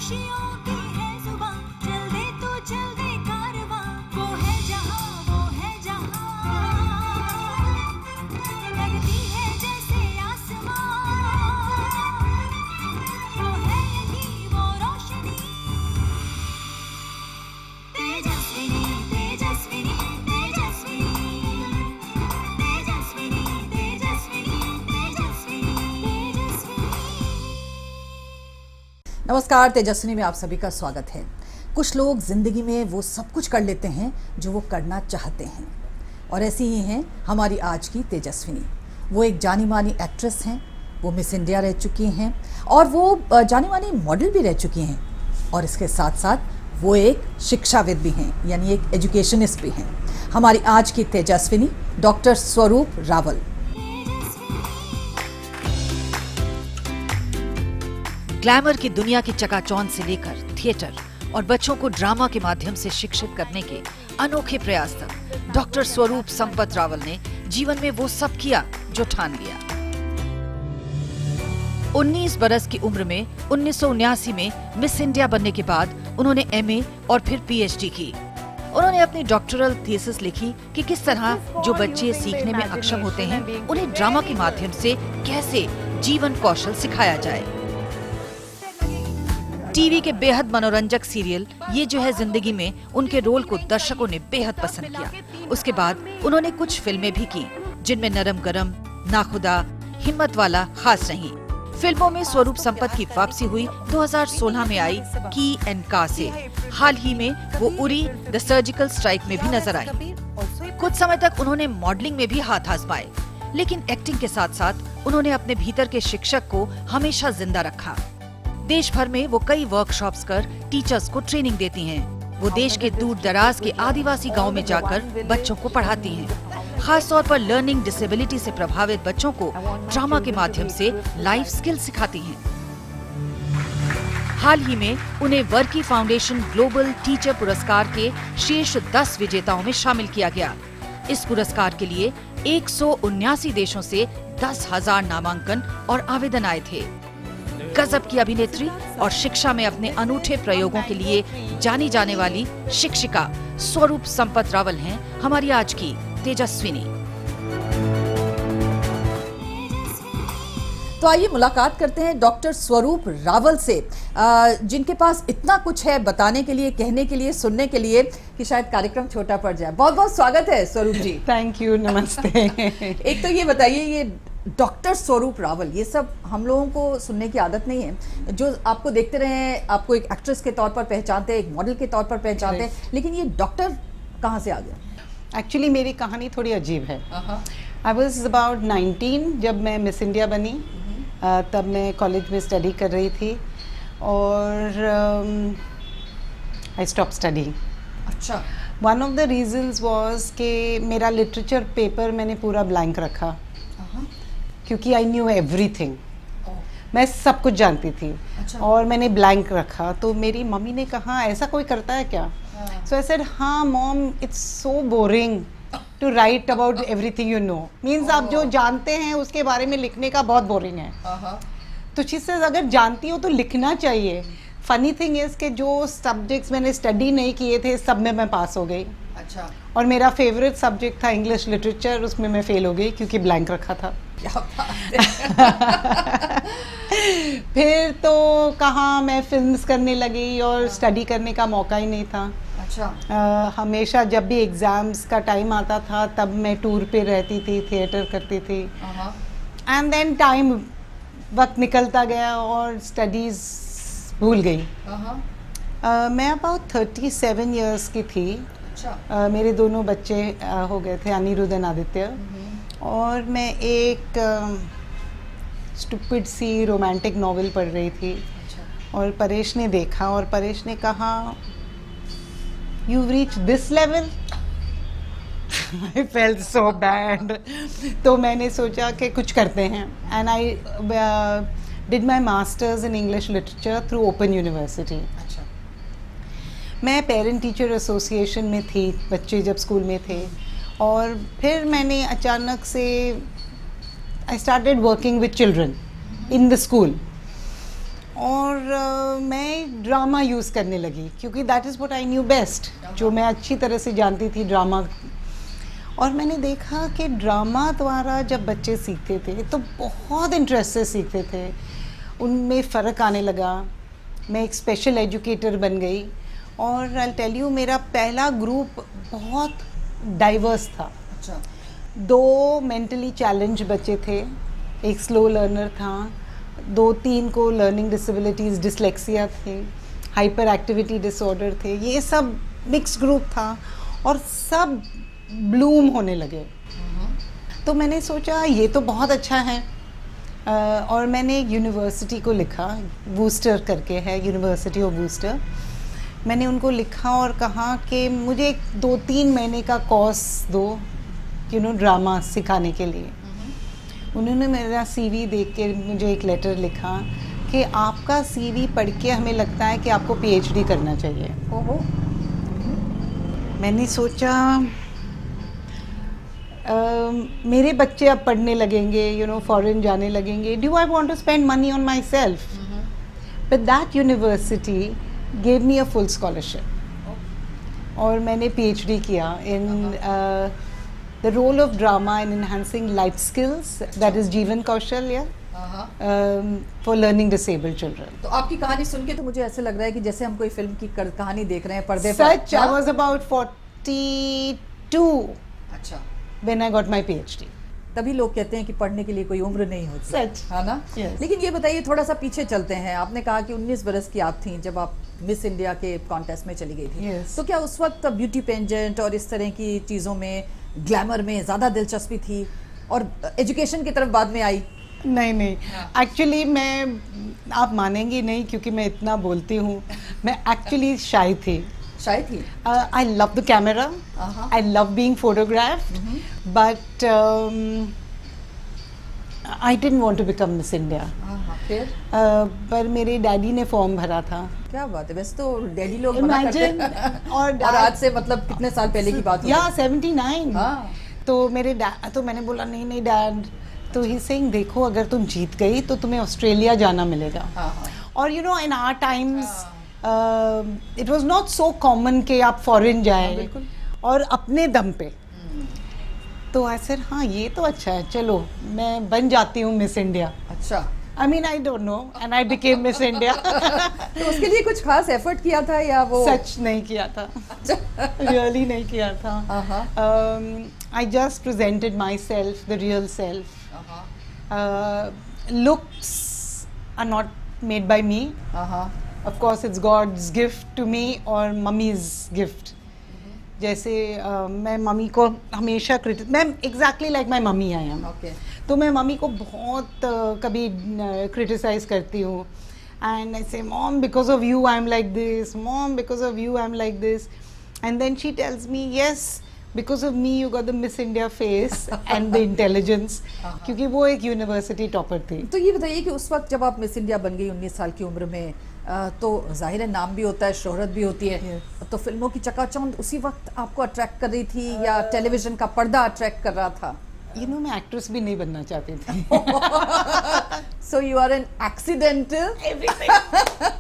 खुशियों की है जुबां, चल दे तू चल दे कारवां, वो है जहां, लगती है जैसे आसमां, वो है यही वो रोशनी, तेजस्विनी तेजस्विनी तेजस्विनी तेजस्विनी तेजस्विनी तेजस्विनी। नमस्कार, तेजस्विनी में आप सभी का स्वागत है। कुछ लोग ज़िंदगी में वो सब कुछ कर लेते हैं जो वो करना चाहते हैं, और ऐसी ही हैं हमारी आज की तेजस्विनी। वो एक जानी मानी एक्ट्रेस हैं, वो मिस इंडिया रह चुकी हैं और वो जानी मानी मॉडल भी रह चुकी हैं, और इसके साथ साथ वो एक शिक्षाविद भी हैं, यानी एक एजुकेशनिस्ट भी हैं। हमारी आज की तेजस्विनी डॉक्टर स्वरूप रावल। ग्लैमर की दुनिया की चकाचौंध से लेकर थिएटर और बच्चों को ड्रामा के माध्यम से शिक्षित करने के अनोखे प्रयास तक डॉक्टर स्वरूप संपत रावल ने जीवन में वो सब किया जो ठान लिया। 19 बरस की उम्र में 1979 में मिस इंडिया बनने के बाद उन्होंने एमए और फिर पीएचडी की। उन्होंने अपनी डॉक्टरल थीसिस लिखी कि किस तरह जो बच्चे सीखने में अक्षम होते हैं उन्हें ड्रामा के माध्यम से कैसे जीवन कौशल सिखाया जाए। टीवी के बेहद मनोरंजक सीरियल ये जो है जिंदगी में उनके रोल को दर्शकों ने बेहद पसंद किया। उसके बाद उन्होंने कुछ फिल्में भी की जिनमें नरम गरम, नाखुदा, हिम्मत वाला खास रही। फिल्मों में स्वरूप संपत की वापसी हुई 2016 में आई की एंड का से। हाल ही में वो उरी द सर्जिकल स्ट्राइक में भी नजर आई। कुछ समय तक उन्होंने मॉडलिंग में भी हाथ आजमाए, लेकिन एक्टिंग के साथ साथ उन्होंने अपने भीतर के शिक्षक को हमेशा जिंदा रखा। देश भर में वो कई वर्कशॉप्स कर टीचर्स को ट्रेनिंग देती हैं। वो देश के दूर दराज के आदिवासी गांव में जाकर बच्चों को पढ़ाती हैं। खास तौर पर लर्निंग डिसेबिलिटी से प्रभावित बच्चों को ड्रामा के माध्यम से लाइफ स्किल सिखाती हैं। हाल ही में उन्हें वर्की फाउंडेशन ग्लोबल टीचर पुरस्कार के शीर्ष 10 विजेताओं में शामिल किया गया। इस पुरस्कार के लिए 179 देशों से 10,000 नामांकन और आवेदन आए थे। गजब की अभिनेत्री और शिक्षा में अपने अनूठे प्रयोगों के लिए जानी जाने वाली शिक्षिका स्वरूप संपत रावल हैं हमारी आज की तेजस्विनी। तो आइए मुलाकात करते हैं डॉक्टर स्वरूप रावल से, जिनके पास इतना कुछ है बताने के लिए, कहने के लिए, सुनने के लिए कि शायद कार्यक्रम छोटा पड़ जाए। बहुत बहुत स्वागत है स्वरूप जी। थैंक यू, नमस्ते। एक तो ये बताइए, ये डॉक्टर स्वरूप रावल, ये सब हम लोगों को सुनने की आदत नहीं है। जो आपको देखते रहे, आपको एक एक्ट्रेस के तौर पर पहचानते हैं, एक मॉडल के तौर पर पहचानते हैं, लेकिन ये डॉक्टर कहाँ से आ गया? एक्चुअली मेरी कहानी थोड़ी अजीब है। आई वॉज अबाउट 19 जब मैं मिस इंडिया बनी। तब मैं कॉलेज में स्टडी कर रही थी और आई स्टॉप स्टडी। अच्छा। One of the reasons was कि मेरा लिटरेचर पेपर मैंने पूरा ब्लैंक रखा, क्योंकि आई न्यू एवरीथिंग, मैं सब कुछ जानती थी। अच्छा। और मैंने ब्लैंक रखा, तो मेरी मम्मी ने कहा ऐसा कोई करता है क्या? सो आई सेड हाँ mom, it's so boring to write about everything you know. मीन्स आप जो जानते हैं उसके बारे में लिखने का बहुत बोरिंग है। तो चीज़ से अगर जानती हो तो लिखना चाहिए। फनी थिंग इज कि जो सब्जेक्ट्स मैंने स्टडी नहीं किए थे सब में मैं पास हो गई। अच्छा। और मेरा फेवरेट सब्जेक्ट था इंग्लिश लिटरेचर, उसमें मैं फेल हो गई क्योंकि ब्लैंक रखा था। क्या बात है। फिर तो कहाँ मैं फिल्म्स करने लगी और स्टडी करने का मौका ही नहीं था। अच्छा। हमेशा जब भी एग्ज़ाम्स का टाइम आता था तब मैं टूर पे रहती थी, थिएटर करती थी। एंड देन टाइम, वक्त निकलता गया और स्टडीज़ भूल गई। मैं अबाउट 37 इयर्स की थी। अच्छा। मेरे दोनों बच्चे हो गए थे, अनिरुद्ध और आदित्य। और मैं एक स्टूपिड सी रोमांटिक नॉवेल पढ़ रही थी। अच्छा। और परेश ने देखा और परेश ने कहा You've reached this level? I felt so bad. तो मैंने सोचा कि कुछ करते हैं। And I did my masters in English literature through Open University. अच्छा। मैं पेरेंट टीचर एसोसिएशन में थी, बच्चे जब स्कूल में थे। और फिर मैंने अचानक से I started working with children in the school. और मैं ड्रामा यूज़ करने लगी क्योंकि that is what I knew best, जो मैं अच्छी तरह से जानती थी ड्रामा। और मैंने देखा कि ड्रामा द्वारा जब बच्चे सीखते थे तो बहुत इंटरेस्ट से सीखते थे, उनमें फ़र्क आने लगा। मैं एक स्पेशल एजुकेटर बन गई और आई टेल यू मेरा पहला ग्रुप बहुत डाइवर्स था। अच्छा। 2 मेंटली चैलेंज बच्चे थे, एक स्लो लर्नर था, 2-3 को लर्निंग डिसेबिलिटीज़ डिसलेक्सिया थे, हाइपर एक्टिविटी डिसऑर्डर थे, ये सब मिक्स ग्रुप था और सब ब्लूम होने लगे। तो मैंने सोचा ये तो बहुत अच्छा है, और मैंने एक यूनिवर्सिटी को लिखा, वूस्टर करके है, यूनिवर्सिटी ऑफ वूस्टर। मैंने उनको लिखा और कहा कि मुझे 2-3 महीने का कोर्स दो, ड्रामा सिखाने के लिए। उन्होंने मेरा सीवी देख के मुझे एक लेटर लिखा कि आपका सीवी पढ़ के हमें लगता है कि आपको पीएचडी करना चाहिए। ओहो। मैंने सोचा मेरे बच्चे अब पढ़ने लगेंगे, फॉरेन जाने लगेंगे, do I want to spend money on myself? But that university gave me a full scholarship और मैंने पीएचडी किया in the role of drama in enhancing life skills, that is जीवन कौशल फॉर लर्निंग डिसेबल्ड चिल्ड्रन। तो आपकी कहानी सुन के तो मुझे ऐसे लग रहा है कि जैसे हम कोई फिल्म की कहानी देख रहे हैं पर्दे पर। सच, आई वाज अबाउट 42 अच्छा। when I got my PhD. तभी लोग कहते हैं कि पढ़ने के लिए कोई उम्र नहीं होती। सच। है ना? Yes. लेकिन ये बताइए, थोड़ा सा पीछे चलते हैं। आपने कहा कि 19 बरस की आप थी जब आप मिस इंडिया के कॉन्टेस्ट में चली गई थी। Yes. तो क्या उस वक्त ब्यूटी पेंजेंट और इस तरह की चीज़ों में, ग्लैमर में ज़्यादा दिलचस्पी थी और एजुकेशन की तरफ बाद में आई? नहीं, एक्चुअली आप मानेंगी नहीं क्योंकि मैं इतना बोलती हूँ, मैं एक्चुअली शाय थी। शायद ही। I love the camera. I love being photographed, but I didn't want to become Miss India. फिर? पर मेरे डैडी ने फॉर्म भरा था। क्या बात है, वैसे तो डैडी लोग मना करते Imagine, हैं। और और आज से मतलब कितने साल पहले की बात हो? या 79। हाँ। तो तो मैंने बोला नहीं डैड, तो ही सेइंग देखो अगर तुम जीत गई तो तुम्हें ऑस्ट्रेलिया जाना मिलेगा। और in our times it was not so common कि आप फॉरेन जाएं बिल्कुल। और अपने दम पे। तो आई सेड हाँ ये तो अच्छा है, चलो मैं बन जाती हूँ मिस इंडिया। अच्छा। I mean I don't know, and I became miss India. तो उसके लिए कुछ खास एफर्ट किया था या वो? सच नहीं किया था, रियली नहीं किया था। I just presented my self, the real self. looks are not made by me. Of course, it's God's gift to me or mummy's gift. जैसे मैं मम्मी को हमेशा मैं exactly like my mummy I am. Okay. तो मैं mummy को बहुत कभी criticize करती हूँ, and I say mom because of you I'm like this, mom because of you I'm like this, and then she tells me yes because of me you got the Miss India face and the intelligence, क्योंकि वो एक university topper थी। तो ये बताइए कि उस वक्त जब आप मिस इंडिया बन गई 19 साल की उम्र में, तो जाहिर है नाम भी होता है, शोहरत भी होती है। तो फिल्मों की चकाचौंध उसी वक्त आपको अट्रैक्ट कर रही थी या टेलीविजन का पर्दा अट्रैक्ट कर रहा था? मैं एक्ट्रेस भी नहीं बनना चाहती थी। So you are an accidental Everything.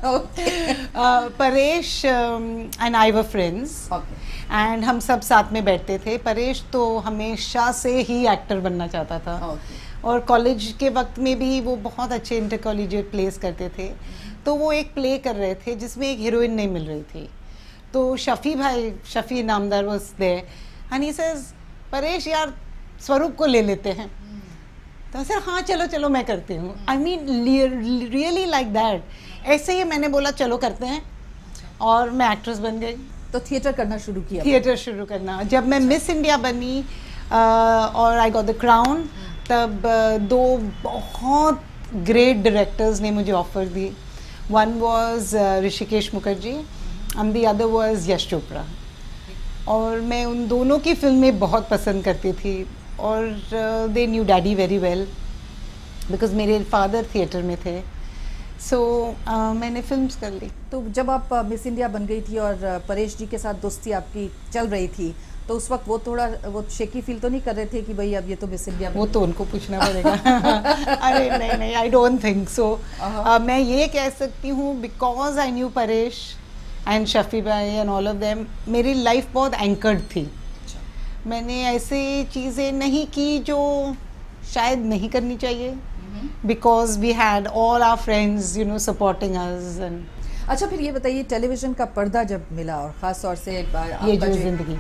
Okay. Paresh and I were friends. Okay. And हम सब साथ में बैठते थे। परेश तो हमेशा से ही एक्टर बनना चाहता था। Okay. और कॉलेज के वक्त में भी वो बहुत अच्छे इंटर कॉलेजिएट प्लेस करते थे। तो वो एक प्ले कर रहे थे जिसमें एक हीरोइन नहीं मिल रही थी, तो Shafi Namdar was there and he says Paresh यार स्वरूप को ले लेते हैं। तो सर हाँ चलो मैं करती हूँ। I mean really like that, ऐसे ही मैंने बोला चलो करते हैं और मैं एक्ट्रेस बन गई। तो थिएटर करना शुरू किया? थिएटर शुरू करना जब मैं मिस इंडिया बनी और आई गॉट द क्राउन, तब 2 बहुत ग्रेट डायरेक्टर्स ने मुझे ऑफर दी। One was Rishikesh Mukherjee and the other was Yash Chopra, और मैं उन दोनों की फिल्में बहुत पसंद करती थी और they knew daddy very well because मेरे फादर थिएटर में थे। सो मैंने फिल्म्स कर ली। तो जब आप मिस इंडिया बन गई थी और परेश जी के साथ दोस्ती आपकी चल रही थी, तो उस वक्त वो थोड़ा वो शेकी फील तो नहीं कर रहे थे कि भाई अब ये तो मिस इंडिया वो तो उनको पूछना पड़ेगा। अरे नहीं नहीं, आई डोंट थिंक सो। मैं ये कह सकती हूँ because I knew Paresh and Shafi भाई एंड ऑल ऑफ देम, मेरी लाइफ बहुत एंकर्ड थी। मैंने ऐसे चीज़ें नहीं की जो शायद नहीं करनी चाहिए, because we had all our friends you know supporting us. And अच्छा, फिर ये बताइए, टेलीविज़न का पर्दा जब मिला और ख़ास तौर से आपका ये जो ज़िंदगी,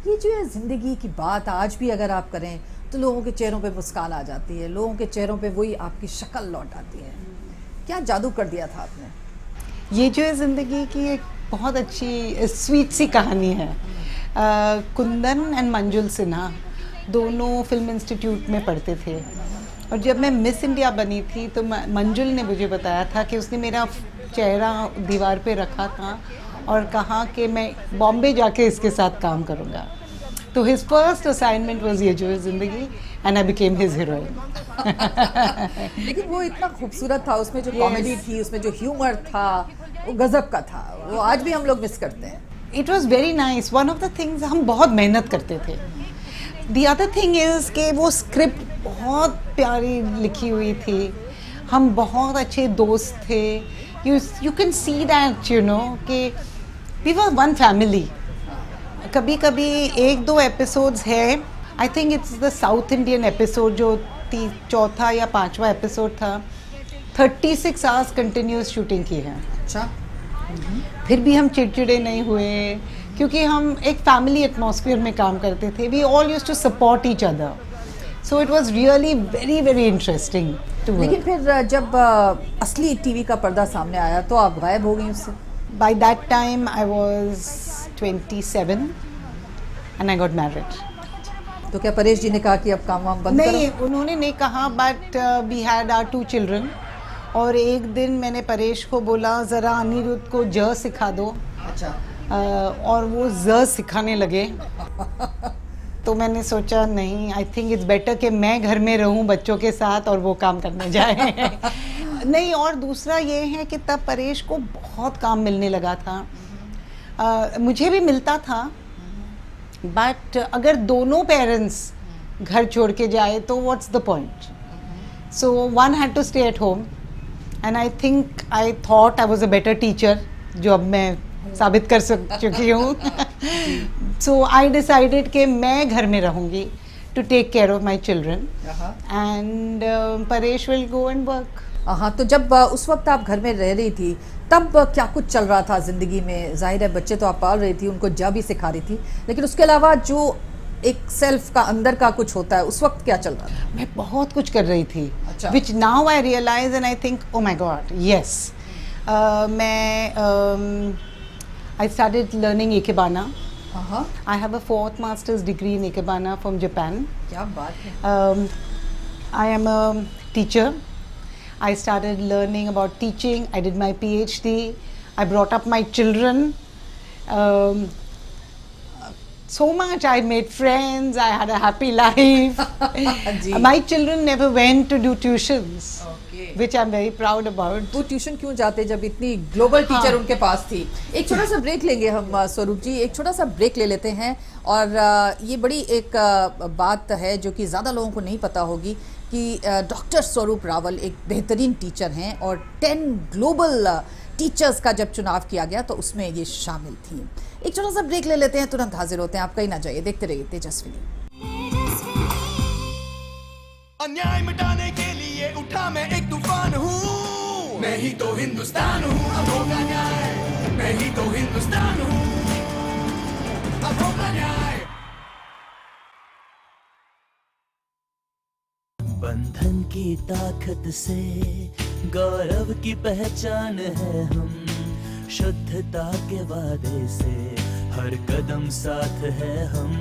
ये जो है ज़िंदगी की बात आज भी अगर आप करें तो लोगों के चेहरों पे मुस्कान आ जाती है, लोगों के चेहरों पे वही आपकी शक्ल लौट आती है। क्या जादू कर दिया था आपने? ये जो है ज़िंदगी की एक बहुत अच्छी स्वीट सी कहानी है। कुंदन एंड मंजुल सिन्हा दोनों फिल्म इंस्टीट्यूट में पढ़ते थे, और जब मैं मिस इंडिया बनी थी तो मंजुल ने मुझे बताया था कि उसने मेरा चेहरा दीवार पे रखा था और कहा कि मैं बॉम्बे जाके इसके साथ काम करूँगा। तो हिज फर्स्ट असाइनमेंट वाज ये जो है ज़िंदगी, and I became his heroine. लेकिन वो इतना खूबसूरत था, उसमें जो कॉमेडी थी, उसमें जो ह्यूमर था, वो गजब का था। वो आज भी हम लोग मिस करते हैं। It was very nice. One of the things, हम बहुत मेहनत करते थे। दी अदर थिंग इज़ कि वो स्क्रिप्ट बहुत प्यारी लिखी हुई थी, हम बहुत अच्छे दोस्त थे। You can see that you know कि वी वर वन फैमिली। कभी कभी एक दो एपिसोड्स है, I think it's the south Indian episode जो चौथा या पांचवा एपिसोड था, 36 आवर्स कंटिन्यूस शूटिंग की है। अच्छा, फिर भी हम चिड़चिड़े नहीं हुए, क्योंकि हम एक फैमिली एटमॉस्फेयर में काम करते थे। We all used to support each other, so it was really very very interesting to work. लेकिन फिर जब असली टीवी का पर्दा सामने आया तो आप गायब हो गई उससे। By that time I was 27 and I got married. तो क्या परेश जी ने कहा कि अब काम वाम बंद नहीं, करो? उन्होंने नहीं कहा, but we had our 2 children. और एक दिन मैंने परेश को बोला ज़रा अनिरुद्ध को ज सिखा दो। अच्छा। और वो ज सिखाने लगे। तो मैंने सोचा नहीं, आई थिंक इट्स बेटर कि मैं घर में रहूं बच्चों के साथ और वो काम करने जाए। नहीं, और दूसरा ये है कि तब परेश को बहुत काम मिलने लगा था। मुझे भी मिलता था, बट अगर दोनों पेरेंट्स घर छोड़ के जाए तो what's the point. So one had to stay at home, and I think I thought I was a better teacher, जो अब मैं साबित कर चुकी हूँ। सो आई डिसाइडेड कि मैं घर में रहूँगी to take care of my children, and Paresh will go and work. हाँ, तो जब उस वक्त आप घर में रह रही थी तब क्या कुछ चल रहा था ज़िंदगी में? जाहिर है बच्चे तो आप पाल रही थी, उनको जा भी सिखा रही थी, लेकिन उसके अलावा जो एक सेल्फ का अंदर का कुछ होता है, उस वक्त क्या चल रहा था? मैं बहुत कुछ कर रही थी, अच्छा। Which now I realise and I think oh my God yes. मैं I started learning Ikebana. I have a 4th master's degree in Ikebana from Japan. क्या बात है। I am a teacher. I started learning about teaching. I did my PhD. I brought up my children. So much. I made friends. I had a happy life. जी। My children never went to do tuitions, Okay. which I'm very proud about. वो tuition क्यों जाते जब इतनी global teacher हाँ। उनके पास थी? एक छोटा सा ब्रेक लेंगे हम स्वरूप जी, एक छोटा सा ब्रेक ले लेते हैं। और ये बड़ी एक बात है जो कि ज़्यादा लोगों को नहीं पता होगी कि डॉक्टर स्वरूप रावल एक बेहतरीन टीचर हैं, और 10 ग्लोबल टीचर्स का जब चुनाव किया गया तो उसमें ये शामिल थी। एक छोटा सा ब्रेक ले लेते हैं, तुरंत हाजिर होते हैं। आप कहीं ना जाइए, देखते रहिए तेजस्विनी। अन्याय मिटाने के लिए उठा मैं एक तूफान हूँ, मैं ही तो हिंदुस्तान हूँ, अब होगा न्याय, मैं ही तो हिंदुस्तान हूँ, अब होगा न्याय। बंधन की ताकत से गौरव की पहचान है हम, शुद्धता के वादे से हर कदम साथ है हम।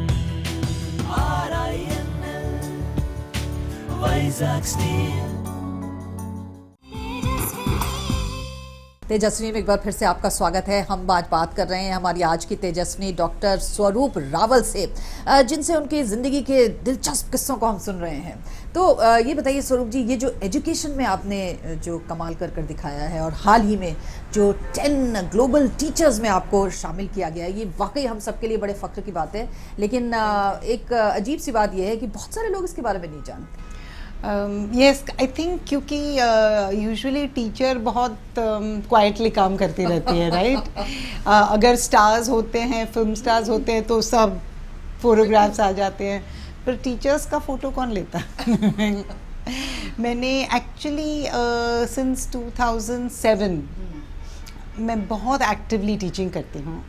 RINL वाइज़ाग steel. तेजस्विनी में एक बार फिर से आपका स्वागत है। हम आज बात कर रहे हैं हमारी आज की तेजस्विनी डॉक्टर स्वरूप रावल से, जिनसे उनकी ज़िंदगी के दिलचस्प किस्सों को हम सुन रहे हैं। तो ये बताइए स्वरूप जी, ये जो एजुकेशन में आपने जो कमाल कर कर दिखाया है और हाल ही में जो 10 ग्लोबल टीचर्स में आपको शामिल किया गया है, ये वाकई हम सबके लिए बड़े फ़ख्र की बात है। लेकिन एक अजीब सी बात यह है कि बहुत सारे लोग इसके बारे में नहीं जानते। यस, आई थिंक क्योंकि यूजुअली टीचर बहुत क्वाइटली काम करती रहती है, राइट? अगर स्टार्स होते हैं, फिल्म स्टार्स होते हैं तो सब फोटोग्राफ्स आ जाते हैं, पर टीचर्स का फ़ोटो कौन लेता है? मैंने एक्चुअली सिंस 2007 मैं बहुत एक्टिवली टीचिंग करती हूँ।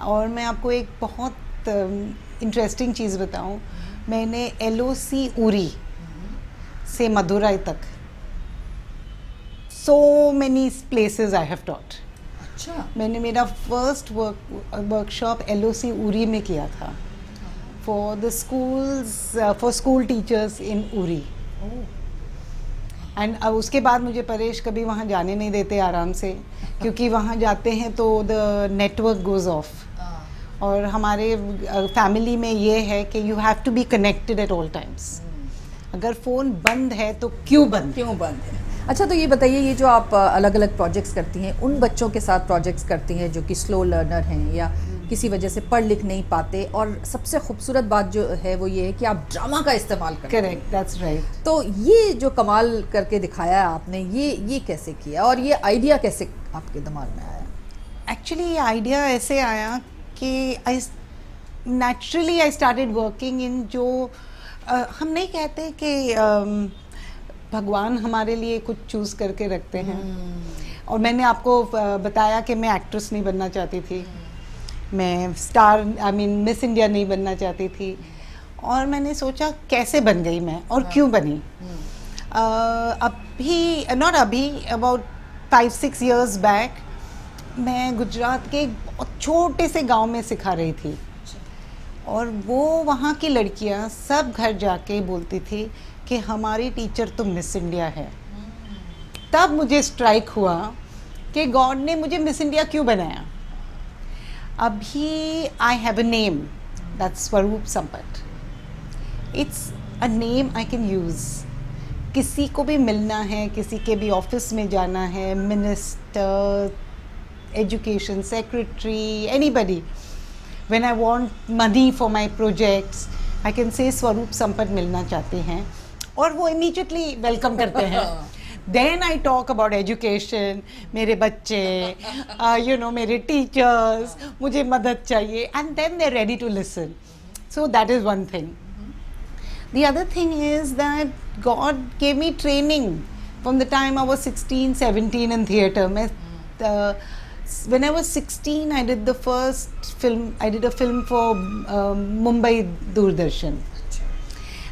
और मैं आपको एक बहुत इंटरेस्टिंग चीज़ बताऊँ, मैंने LOC उरी से मदुराई तक so many places I have taught. अच्छा, मैंने मेरा फर्स्ट वर्कशॉप LOC उरी में किया था for the schools, for school teachers in Uri. And अब उसके बाद मुझे परेश कभी वहाँ जाने नहीं देते आराम से, क्योंकि वहाँ जाते हैं तो द नेटवर्क गोज़ ऑफ। और हमारे फैमिली में ये है कि you have to be connected at all times. अगर फ़ोन बंद है तो क्यों बंद है? अच्छा, तो ये बताइए, ये जो आप अलग अलग प्रोजेक्ट्स करती हैं, उन बच्चों के साथ प्रोजेक्ट्स करती हैं जो कि स्लो लर्नर हैं या किसी वजह से पढ़ लिख नहीं पाते, और सबसे खूबसूरत बात जो है वो ये है कि आप ड्रामा का इस्तेमाल करते हैं। Correct, that's right. तो ये जो कमाल करके दिखाया आपने, ये कैसे किया और ये आइडिया कैसे आपके दिमाग में आया? एक्चुअली ये आइडिया ऐसे आया कि naturally I started working in जो हम नहीं कहते कि भगवान हमारे लिए कुछ चूज़ करके रखते हैं। और मैंने आपको बताया कि मैं एक्ट्रेस नहीं बनना चाहती थी, मैं स्टार मिस इंडिया नहीं बनना चाहती थी। और मैंने सोचा कैसे बन गई मैं और क्यों बनी। अबाउट 5-6 years बैक मैं गुजरात के एक बहुत छोटे से गांव में सिखा रही थी, और वो वहाँ की लड़कियाँ सब घर जाके बोलती थी कि हमारी टीचर तो मिस इंडिया है। तब मुझे स्ट्राइक हुआ कि गॉड ने मुझे मिस इंडिया क्यों बनाया। अभी I have a name, that's Swaroop Sampat. It's a name I can use. किसी को भी मिलना है, किसी के भी ऑफिस में जाना है, minister, education secretary, anybody, when I want money for my projects, I can say स्वरूप संपत मिलना चाहते हैं, और वो immediately welcome करते हैं। Then I talk about education, मेरे बच्चे, मेरे teachers, मुझे मदद चाहिए, and then they're ready to listen. So that is one thing. The other thing is that God gave me training from the time I was 16-17 in theatre. When I was 16, I did the first film. I did a film for Mumbai Doordarshan,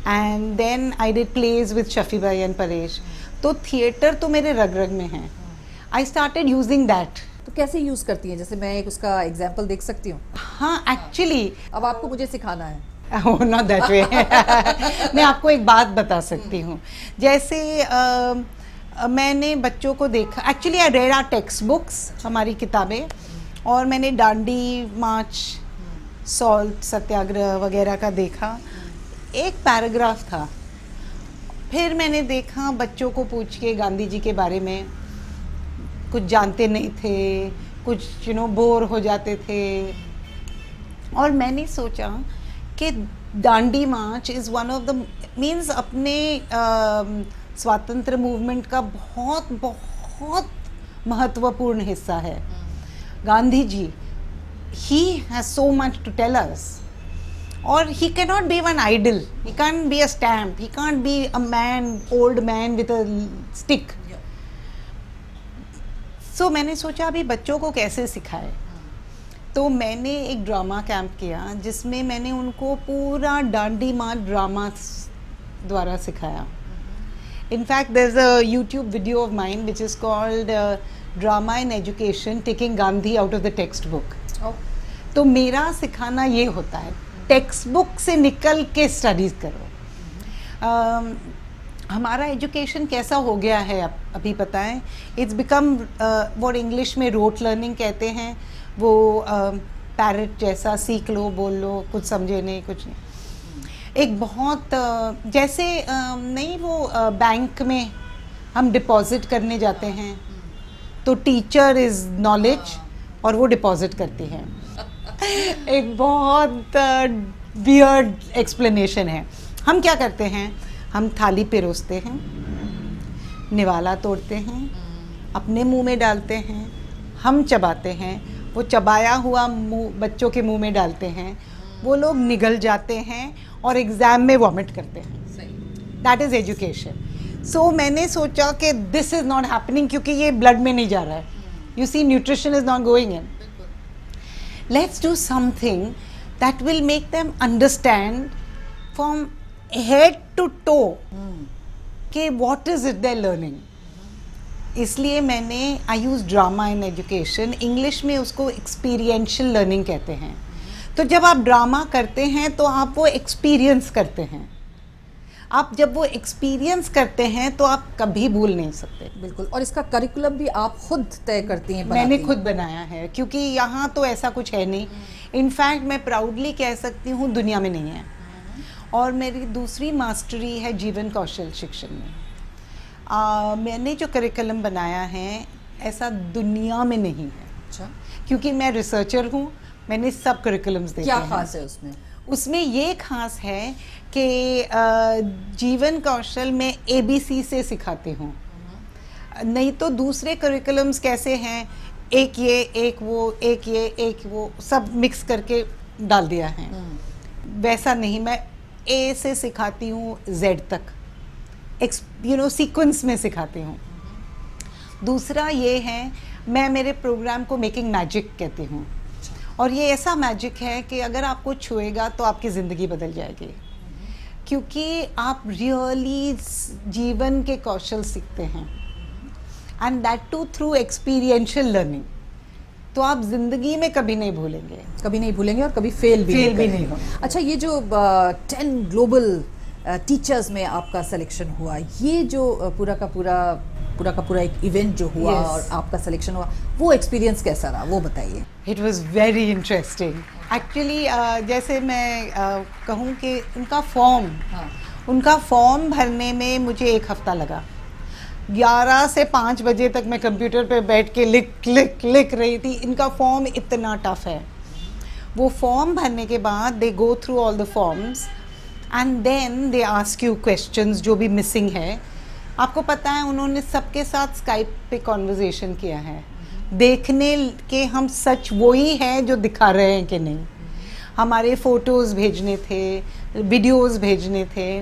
and then I did plays with Shafi Bhai and Paresh. तो theatre तो मेरे रग रग में है। I started using that. तो कैसे use करती हैं? जैसे मैं एक उसका एग्जाम्पल देख सकती हूँ? हाँ, एक्चुअली अब आपको मुझे सिखाना है। Oh, not that way. मैं आपको एक बात बता सकती हूँ। जैसे मैंने बच्चों को देखा, actually I read our textbooks, हमारी किताबें, और मैंने डांडी मार्च, सॉल्ट सत्याग्रह वगैरह का देखा। एक पैराग्राफ था, फिर मैंने देखा बच्चों को पूछ के गांधी जी के बारे में, कुछ जानते नहीं थे, कुछ बोर हो जाते थे। और मैंने सोचा कि Dandi march is one of the means अपने स्वातंत्र मूवमेंट का बहुत बहुत महत्वपूर्ण हिस्सा है। Gandhi ji, he has so much to tell us, और he cannot be one idol, he can't be a stamp, he can't be a man, old man with a stick. So मैंने सोचा अभी बच्चों को कैसे सिखाए। तो मैंने एक ड्रामा कैंप किया जिसमें मैंने उनको पूरा डांडी मार्च ड्रामा द्वारा सिखाया। In fact, there's a YouTube video of mine which is called Drama in Education, Taking Gandhi Out of the Textbook. तो मेरा सिखाना ये होता है, टेक्स्ट बुक से निकल के स्टडीज़ करो। हमारा एजुकेशन कैसा हो गया है अभी पता है, इट्स बिकम वो इंग्लिश में रोट लर्निंग कहते हैं, वो पैरट जैसा सीख लो बोल लो, कुछ समझे नहीं कुछ नहीं। एक बहुत जैसे नहीं वो बैंक में हम डिपॉजिट करने जाते हैं तो टीचर इज़ नॉलेज और वो डिपॉजिट करती है। एक बहुत वियर्ड एक्सप्लेनेशन है। हम क्या करते हैं, हम थाली पिरोसते हैं, निवाला तोड़ते हैं, अपने मुंह में डालते हैं, हम चबाते हैं, वो चबाया हुआ मुंह बच्चों के मुंह में डालते हैं, वो लोग निगल जाते हैं और एग्ज़ाम में वॉमिट करते हैं। That is education. सो मैंने सोचा कि दिस इज़ नॉट हैपनिंग, क्योंकि ये ब्लड में नहीं जा रहा है। You see nutrition is not going in. Let's do something that will make them understand from head to toe कि what is it they learning. इसलिए मैंने I use drama in education. English में उसको एक्सपीरियंशियल लर्निंग कहते हैं। तो जब आप ड्रामा करते हैं तो आप वो एक्सपीरियंस करते हैं। आप जब वो एक्सपीरियंस करते हैं तो आप कभी भूल नहीं सकते। बिल्कुल। और इसका करिकुलम भी आप खुद तय करती हैं, मैंने बनाती खुद बनाया है, क्योंकि यहाँ तो ऐसा कुछ है नहीं। इनफैक्ट मैं प्राउडली कह सकती हूँ दुनिया में नहीं है। और मेरी दूसरी मास्टरी है जीवन कौशल शिक्षण में। मैंने जो करिकुलम बनाया है ऐसा दुनिया में नहीं है। अच्छा, क्योंकि मैं रिसर्चर हूँ, मैंने सब करिकुलम्स देखे क्या हैं। खास है उसमें? उसमें ये खास है कि जीवन कौशल में ABC से सिखाती हूँ। नहीं तो दूसरे करिकुलम्स कैसे हैं, एक ये एक वो, एक ये एक वो, सब मिक्स करके डाल दिया है। वैसा नहीं, मैं A से सिखाती हूँ Z तक, सीक्वेंस में सिखाती हूँ। दूसरा ये है, मैं मेरे प्रोग्राम को मेकिंग मैजिक कहती हूँ। और ये ऐसा मैजिक है कि अगर आपको छुएगा तो आपकी ज़िंदगी बदल जाएगी, क्योंकि आप रियली जीवन के कौशल सीखते हैं, and that too through experiential learning. तो आप ज़िंदगी में कभी नहीं भूलेंगे, कभी नहीं भूलेंगे और कभी फेल भी नहीं करेंगे। होगा। अच्छा, ये जो 10 ग्लोबल टीचर्स में आपका सिलेक्शन हुआ, ये जो पूरा का पूरा एक इवेंट जो हुआ Yes. और आपका सिलेक्शन हुआ, वो एक्सपीरियंस कैसा रहा, वो बताइए। It was very interesting actually. जैसे मैं कहूँ कि उनका फॉर्म भरने में मुझे 1 हफ्ता लगा। 11 से 5 बजे तक मैं कंप्यूटर पे बैठ के लिख रही थी। इनका फॉर्म इतना टफ है। वो फॉर्म भरने के बाद they go through all the forms and then they ask you questions जो भी मिसिंग है। आपको पता है उन्होंने सबके साथ स्काइप पे कॉन्वर्जेशन किया है, देखने के हम सच वही है जो दिखा रहे हैं कि नहीं। हमारे फ़ोटोज़ भेजने थे, वीडियोस भेजने थे।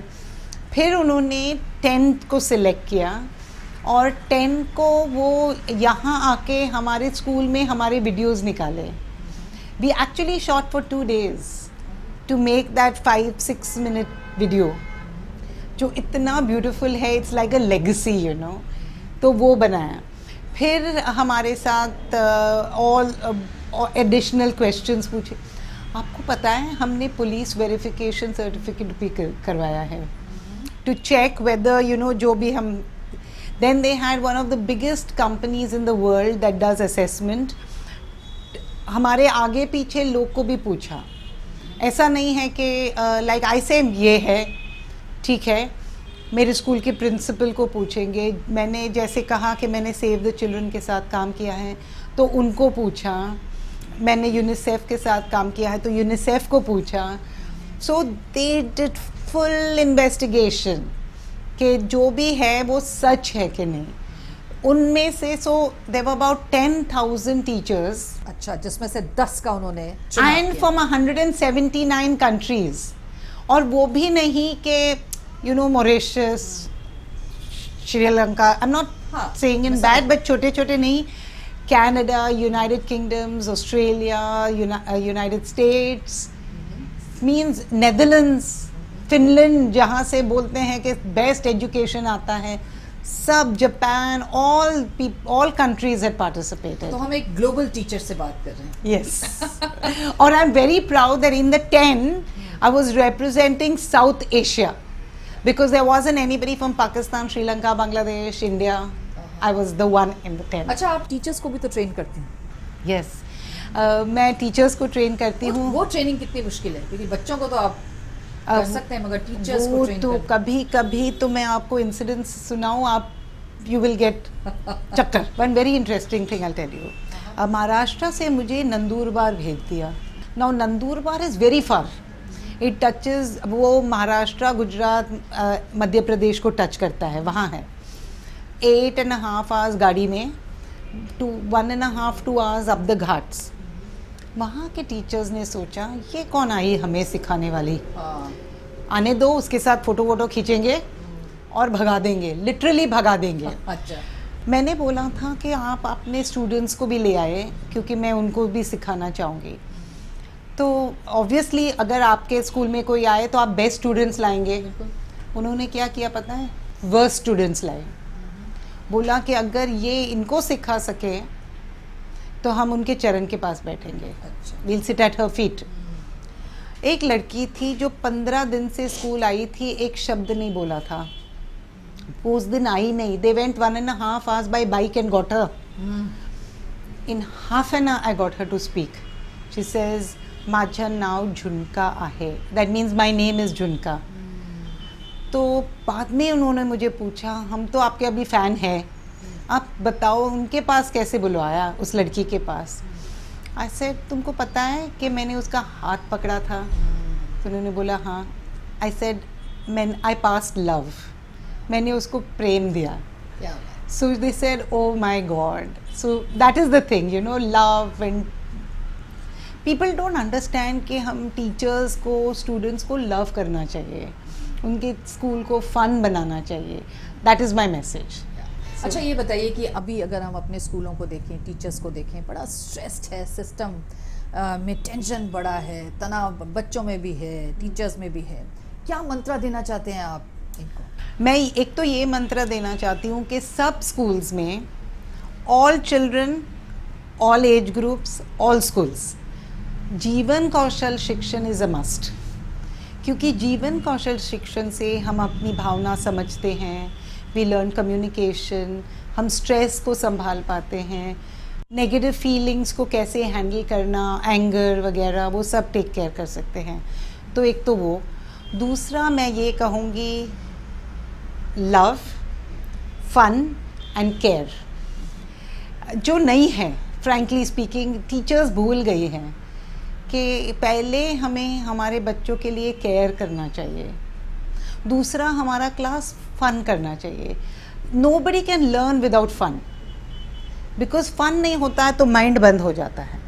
फिर उन्होंने 10 को सिलेक्ट किया और 10 को वो यहाँ आके हमारे स्कूल में हमारे वीडियोस निकाले। We actually shot for 2 days to make that 5-6 minute video जो इतना ब्यूटीफुल है। It's like a legacy, you know. तो वो बनाया। फिर हमारे साथ ऑल एडिशनल क्वेश्चंस पूछे। आपको पता है हमने पुलिस वेरिफिकेशन सर्टिफिकेट भी करवाया है टू चेक वेदर जो भी हम। Then they had one of the biggest companies in the world that does assessment. हमारे आगे पीछे लोग को भी पूछा। ऐसा नहीं है कि लाइक आई से ये है ठीक है, मेरे स्कूल के प्रिंसिपल को पूछेंगे। मैंने जैसे कहा कि मैंने सेव द चिल्ड्रन के साथ काम किया है तो उनको पूछा। मैंने यूनिसेफ के साथ काम किया है तो यूनिसेफ को पूछा। सो दे डिड फुल इन्वेस्टिगेशन कि जो भी है वो सच है कि नहीं। उनमें से देयर वर अबाउट 10,000 टीचर्स। अच्छा, जिसमें से 10 का उन्होंने चुनाव एंड किया। From 179 countries. और वो भी नहीं कि Mauritius, Sri Lanka, I am not saying in bad, but छोटे छोटे नहीं, Canada, United kingdoms, Australia, United states, means Netherlands, Finland जहाँ से बोलते हैं कि बेस्ट एजुकेशन आता है, सब, Japan, all countries had participated. तो हम एक ग्लोबल टीचर से बात कर रहे हैं। Yes. और I'm very proud that in the 10, I was representing South Asia. because there wasn't anybody from Pakistan, Sri Lanka, Bangladesh, India. I was the one in the tent. अच्छा, आप teachers को भी तो ट्रेन करती हैं? Yes. मैं teachers को train करती हूँ. वो ट्रेनिंग कितनी मुश्किल है, क्योंकि बच्चों को तो आप कर सकते हैं मगर टीचर्स को वो ट्रेन तो करना। कभी कभी तो मैं आपको इंसिडेंट्स सुनाऊँ, आप यू विल गेट चक्कर. One very interesting thing I tell you. Maharashtra से मुझे नंदुरबार भेज दिया. Now Nandurbar is very far. It touches, वो महाराष्ट्र, गुजरात, मध्य प्रदेश को टच करता है. वहाँ है 8.5 hours गाड़ी में, 1.5 to 2 hours up the Ghats. वहाँ के टीचर्स ने सोचा ये कौन आई हमें सिखाने वाली, आने दो, उसके साथ फ़ोटो वोटो खींचेंगे और भगा देंगे, लिटरली भगा देंगे. अच्छा, मैंने बोला था कि आप अपने स्टूडेंट्स को भी ले आए, क्योंकि मैं उनको भी सिखाना चाहूँगी. तो ऑब्वियसली अगर आपके स्कूल में कोई आए तो आप बेस्ट स्टूडेंट्स लाएंगे. उन्होंने क्या किया पता है? वर्स्ट स्टूडेंट्स लाए. बोला कि अगर ये इनको सिखा सके तो हम उनके चरण के पास बैठेंगे. Will sit at her feet. एक लड़की थी जो 15 दिन से स्कूल आई थी, एक शब्द नहीं बोला था. वो उस दिन आई नहीं. They went 1.5 hours by bike and got her. In half an hour I got her to speak. She says, माझं नाव झुनका आहे. That means my name is झुनका. तो बाद में उन्होंने मुझे पूछा, हम तो आपके अभी फ़ैन हैं, आप बताओ उनके पास कैसे बुलवाया, उस लड़की के पास. आई सेड तुमको पता है कि मैंने उसका हाथ पकड़ा था? तो उन्होंने बोला हाँ. I said I passed love. मैंने उसको प्रेम दिया. So they said oh my God. So that is the thing, you know, love. And people don't understand कि हम टीचर्स को, स्टूडेंट्स को लव करना चाहिए, उनके स्कूल को फन बनाना चाहिए. That is my message. अच्छा, ये बताइए कि अभी अगर हम अपने स्कूलों को देखें, टीचर्स को देखें, बड़ा स्ट्रेस्ड है सिस्टम, में टेंशन बड़ा है, तनाव बच्चों में भी है, टीचर्स में भी है. क्या मंत्र देना चाहते हैं आप इनको? मैं एक तो ये मंत्र देना चाहती हूँ कि सब स्कूल्स में, all children, all age groups, all schools, जीवन कौशल शिक्षण इज़ अ मस्ट. क्योंकि जीवन कौशल शिक्षण से हम अपनी भावना समझते हैं, वी लर्न कम्युनिकेशन, हम स्ट्रेस को संभाल पाते हैं, नेगेटिव फीलिंग्स को कैसे हैंडल करना, एंगर वगैरह, वो सब टेक केयर कर सकते हैं. तो एक तो वो. दूसरा मैं ये कहूँगी, लव, फन एंड केयर. जो नहीं है, फ्रैंकली स्पीकिंग, टीचर्स भूल गई हैं कि पहले हमें हमारे बच्चों के लिए केयर करना चाहिए. दूसरा, हमारा क्लास फन करना चाहिए. Nobody can learn without fun, because fun नहीं होता है तो माइंड बंद हो जाता है.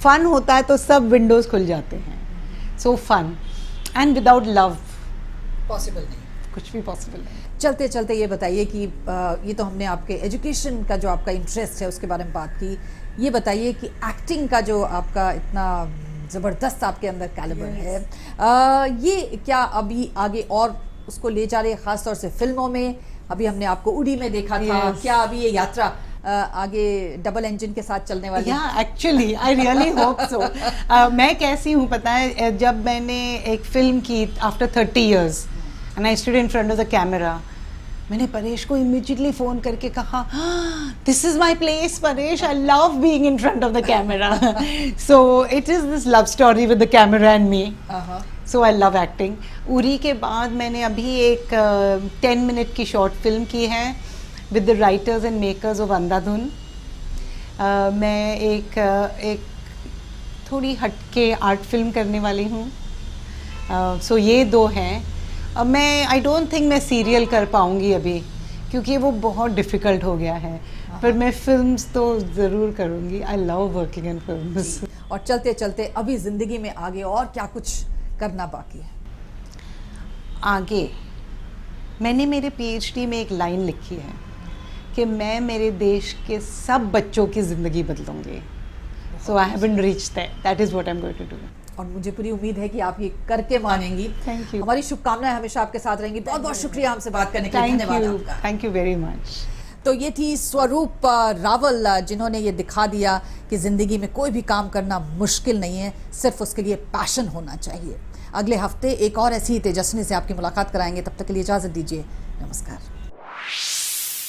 फन होता है तो सब विंडोज़ खुल जाते हैं. So fun and without love possible नहीं, कुछ भी पॉसिबल नहीं. चलते चलते ये बताइए कि ये तो हमने आपके एजुकेशन का जो आपका इंटरेस्ट है उसके बारे में बात की. ये बताइए कि एक्टिंग का जो आपका इतना ज़बरदस्त आपके अंदर कैलिबर है, ये क्या अभी आगे और उसको ले जा रहे हैं, ख़ास तौर से फिल्मों में? अभी हमने आपको उड़ी में देखा था. क्या अभी ये यात्रा आगे डबल इंजन के साथ चलने वाली है? या actually I really hope so. मैं कैसी हूँ पता है, जब मैंने एक फिल्म की after 30 years and I stood in front of the camera, मैंने परेश को इमीडिएटली फ़ोन करके कहा, this is my place Paresh, I love being in front of the camera. So it is this love story with the camera and me. So I love acting. Uri के बाद मैंने अभी एक 10 minute की शॉर्ट फिल्म की है with the writers and makers of Andhadhun. मैं एक थोड़ी हटके आर्ट फिल्म करने वाली हूँ. सो ये 2 हैं. मैं आई डोंट थिंक मैं सीरियल कर पाऊँगी अभी, क्योंकि वो बहुत डिफ़िकल्ट हो गया है. पर मैं फिल्म्स तो ज़रूर करूँगी. I love working in films. और चलते चलते अभी ज़िंदगी में आगे और क्या कुछ करना बाकी है? आगे मैंने मेरे PhD में एक लाइन लिखी है कि मैं मेरे देश के सब बच्चों की ज़िंदगी बदलूँगी. So I haven't reached that. That is what I am going to do. और मुझे पूरी उम्मीद है कि आप ये करके मानेंगी. Thank you. हमारी शुभकामनाएं हमेशा आपके साथ रहेंगी. बहुत बहुत शुक्रिया हमसे बात करने के लिए. थैंक धन्यवाद यू. आपका. Thank you very much. तो ये थी स्वरूप रावल, जिन्होंने ये दिखा दिया कि ज़िंदगी में कोई भी काम करना मुश्किल नहीं है, सिर्फ उसके लिए पैशन होना चाहिए. अगले हफ्ते एक और ऐसी ही तेजस्विनी से आपकी मुलाकात कराएंगे। तब तक के लिए इजाज़त दीजिए, नमस्कार।